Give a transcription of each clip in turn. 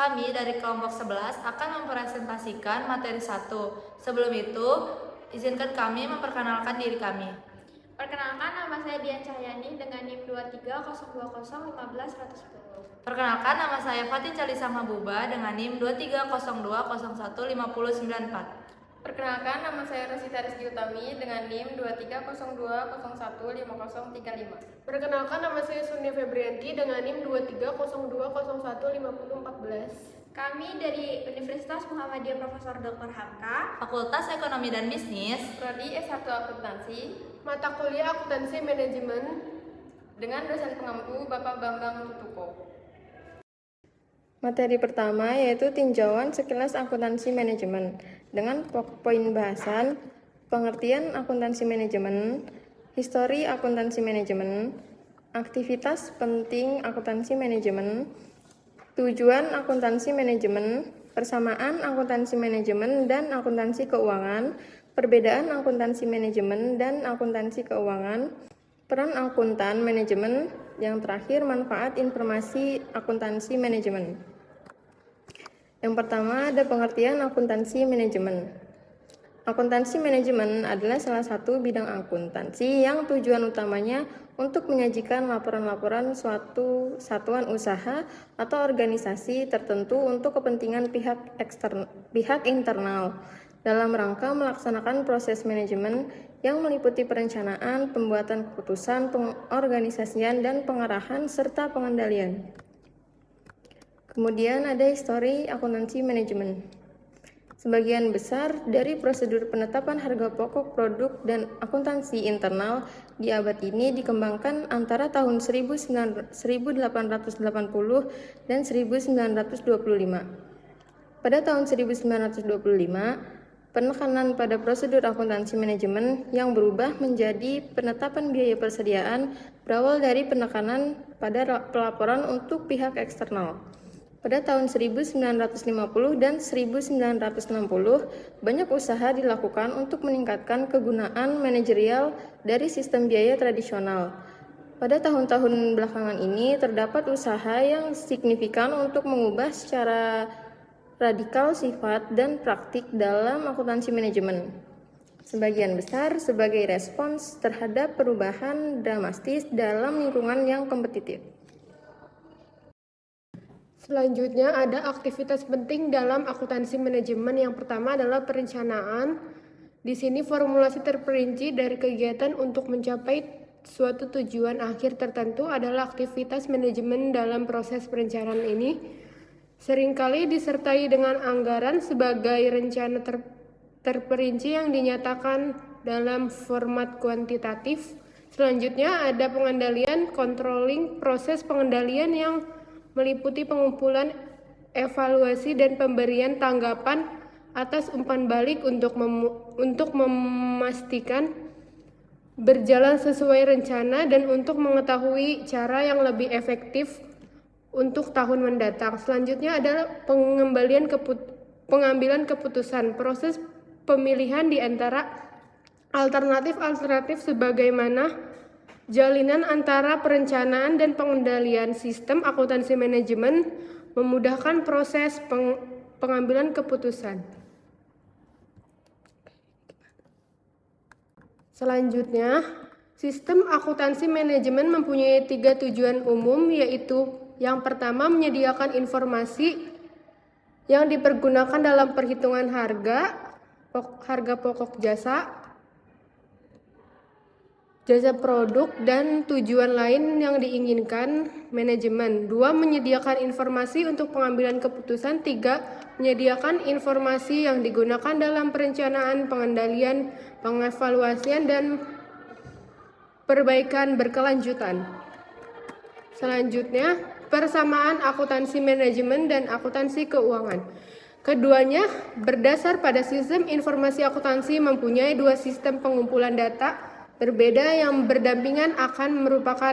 Kami dari kelompok 11 akan mempresentasikan materi 1. Sebelum itu, izinkan kami memperkenalkan diri kami. Perkenalkan, nama saya Dian Cahyani dengan NIM 230201510. Perkenalkan, nama saya Fatin Calisa Mabuba dengan NIM 2302015094. Perkenalkan, nama saya Rosita Rizky Utami dengan NIM 2302015035. Perkenalkan, nama saya Sunia Febrianti dengan NIM 2302015014. Kami dari Universitas Muhammadiyah Profesor Dr. Hamka, Fakultas Ekonomi dan Bisnis, Prodi S1 Akuntansi, mata kuliah Akuntansi Manajemen, dengan dosen pengampu Bapak Bambang Tutuko. Materi pertama yaitu tinjauan sekilas akuntansi manajemen dengan poin bahasan pengertian akuntansi manajemen, histori akuntansi manajemen, aktivitas penting akuntansi manajemen, tujuan akuntansi manajemen, persamaan akuntansi manajemen dan akuntansi keuangan, perbedaan akuntansi manajemen dan akuntansi keuangan, peran akuntan manajemen, yang terakhir manfaat informasi akuntansi manajemen. Yang pertama ada pengertian akuntansi manajemen. Akuntansi manajemen adalah salah satu bidang akuntansi yang tujuan utamanya untuk menyajikan laporan-laporan suatu satuan usaha atau organisasi tertentu untuk kepentingan pihak internal dalam rangka melaksanakan proses manajemen yang meliputi perencanaan, pembuatan keputusan, pengorganisasian, dan pengarahan serta pengendalian. Kemudian ada histori akuntansi manajemen. Sebagian besar dari prosedur penetapan harga pokok produk dan akuntansi internal di abad ini dikembangkan antara tahun 1880 dan 1925. Pada tahun 1925, penekanan pada prosedur akuntansi manajemen yang berubah menjadi penetapan biaya persediaan berawal dari penekanan pada pelaporan untuk pihak eksternal. Pada tahun 1950 dan 1960, banyak usaha dilakukan untuk meningkatkan kegunaan manajerial dari sistem biaya tradisional. Pada tahun-tahun belakangan ini, terdapat usaha yang signifikan untuk mengubah secara radikal sifat dan praktik dalam akuntansi manajemen. Sebagian besar sebagai respons terhadap perubahan dramatis dalam lingkungan yang kompetitif. Selanjutnya ada aktivitas penting dalam akuntansi manajemen. Yang pertama adalah perencanaan. Di sini formulasi terperinci dari kegiatan untuk mencapai suatu tujuan akhir tertentu adalah aktivitas manajemen. Dalam proses perencanaan ini seringkali disertai dengan anggaran sebagai rencana terperinci yang dinyatakan dalam format kuantitatif. Selanjutnya ada pengendalian, controlling. Proses pengendalian yang meliputi pengumpulan, evaluasi, dan pemberian tanggapan atas umpan balik untuk memastikan berjalan sesuai rencana dan untuk mengetahui cara yang lebih efektif untuk tahun mendatang. Selanjutnya adalah pengambilan keputusan, proses pemilihan di antara alternatif sebagaimana jalinan antara perencanaan dan pengendalian. Sistem akuntansi manajemen memudahkan proses pengambilan keputusan. Selanjutnya, sistem akuntansi manajemen mempunyai 3 tujuan umum, yaitu yang pertama menyediakan informasi yang dipergunakan dalam perhitungan harga pokok jasa produk, dan tujuan lain yang diinginkan manajemen. 2. Menyediakan informasi untuk pengambilan keputusan. 3. Menyediakan informasi yang digunakan dalam perencanaan, pengendalian, pengevaluasian, dan perbaikan berkelanjutan. Selanjutnya, persamaan akuntansi manajemen dan akuntansi keuangan. Keduanya berdasar pada sistem informasi akuntansi mempunyai 2 sistem pengumpulan data berbeda yang berdampingan akan merupakan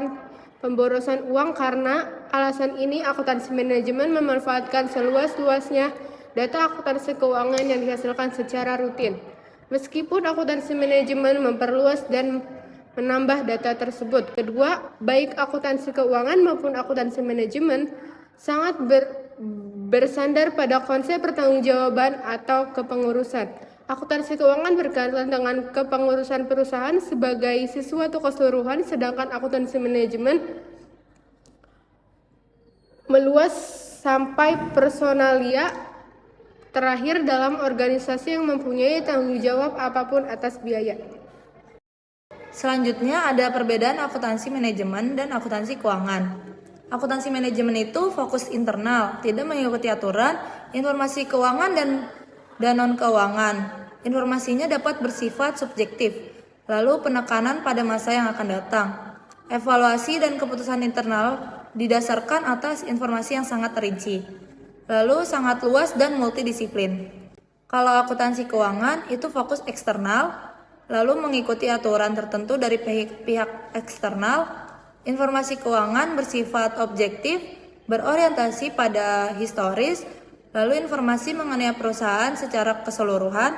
pemborosan uang. Karena alasan ini, akuntansi manajemen memanfaatkan seluas-luasnya data akuntansi keuangan yang dihasilkan secara rutin. Meskipun akuntansi manajemen memperluas dan menambah data tersebut. Kedua, baik akuntansi keuangan maupun akuntansi manajemen sangat bersandar pada konsep pertanggungjawaban atau kepengurusan. Akuntansi keuangan berkaitan dengan kepengurusan perusahaan sebagai sesuatu keseluruhan, sedangkan akuntansi manajemen meluas sampai personalia terakhir dalam organisasi yang mempunyai tanggung jawab apapun atas biaya. Selanjutnya ada perbedaan akuntansi manajemen dan akuntansi keuangan. Akuntansi manajemen itu fokus internal, tidak mengikuti aturan, informasi keuangan dan non-keuangan. Informasinya dapat bersifat subjektif, lalu penekanan pada masa yang akan datang. Evaluasi dan keputusan internal didasarkan atas informasi yang sangat terinci, lalu sangat luas dan multidisiplin. Kalau akuntansi keuangan itu fokus eksternal, lalu mengikuti aturan tertentu dari pihak eksternal. Informasi keuangan bersifat objektif, berorientasi pada historis, lalu informasi mengenai perusahaan secara keseluruhan.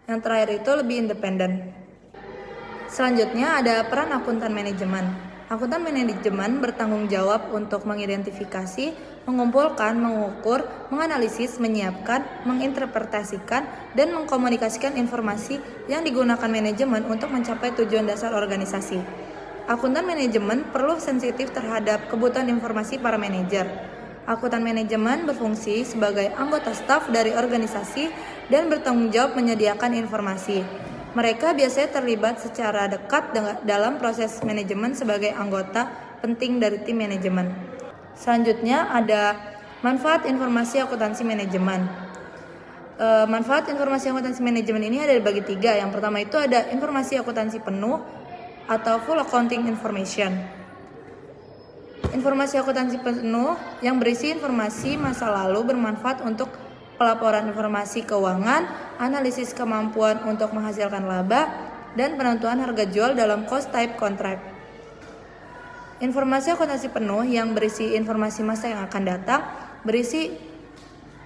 Yang terakhir itu lebih independen. Selanjutnya ada peran akuntan manajemen. Akuntan manajemen bertanggung jawab untuk mengidentifikasi, mengumpulkan, mengukur, menganalisis, menyiapkan, menginterpretasikan, dan mengkomunikasikan informasi yang digunakan manajemen untuk mencapai tujuan dasar organisasi. Akuntan manajemen perlu sensitif terhadap kebutuhan informasi para manajer. Akuntan manajemen berfungsi sebagai anggota staf dari organisasi dan bertanggung jawab menyediakan informasi. Mereka biasanya terlibat secara dekat dalam proses manajemen sebagai anggota penting dari tim manajemen. Selanjutnya ada manfaat informasi akuntansi manajemen. Manfaat informasi akuntansi manajemen ini ada dibagi 3. Yang pertama itu ada informasi akuntansi penuh atau full accounting information. Informasi akuntansi penuh yang berisi informasi masa lalu bermanfaat untuk pelaporan informasi keuangan, analisis kemampuan untuk menghasilkan laba, dan penentuan harga jual dalam cost type contract. Informasi akuntansi penuh yang berisi informasi masa yang akan datang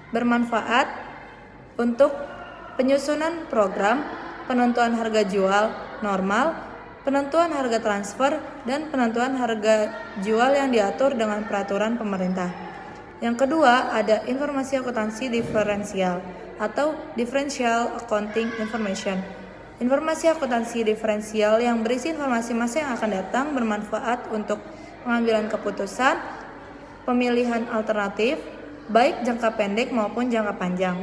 bermanfaat untuk penyusunan program, penentuan harga jual normal, penentuan harga transfer, dan penentuan harga jual yang diatur dengan peraturan pemerintah. Yang kedua, ada informasi akuntansi diferensial atau differential accounting information. Informasi akuntansi diferensial yang berisi informasi masa yang akan datang bermanfaat untuk pengambilan keputusan, pemilihan alternatif, baik jangka pendek maupun jangka panjang.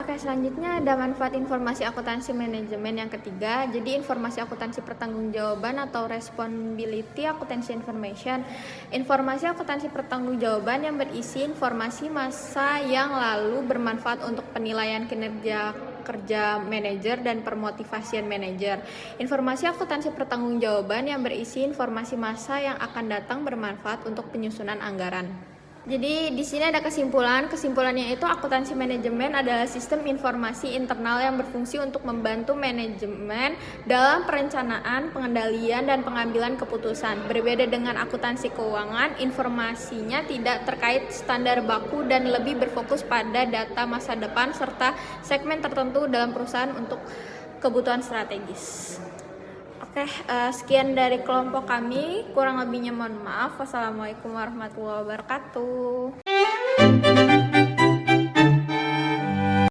Oke, selanjutnya ada manfaat informasi akuntansi manajemen yang ketiga. Jadi informasi akuntansi pertanggungjawaban atau responsibility accountancy information. Informasi akuntansi pertanggungjawaban yang berisi informasi masa yang lalu bermanfaat untuk penilaian kinerja kerja manajer dan permotivasian manajer. Informasi akuntansi pertanggungjawaban yang berisi informasi masa yang akan datang bermanfaat untuk penyusunan anggaran. Jadi di sini ada kesimpulannya itu akuntansi manajemen adalah sistem informasi internal yang berfungsi untuk membantu manajemen dalam perencanaan, pengendalian, dan pengambilan keputusan. Berbeda dengan akuntansi keuangan, informasinya tidak terkait standar baku dan lebih berfokus pada data masa depan serta segmen tertentu dalam perusahaan untuk kebutuhan strategis. Oke, sekian dari kelompok kami. Kurang lebihnya mohon maaf. Wassalamualaikum warahmatullahi wabarakatuh.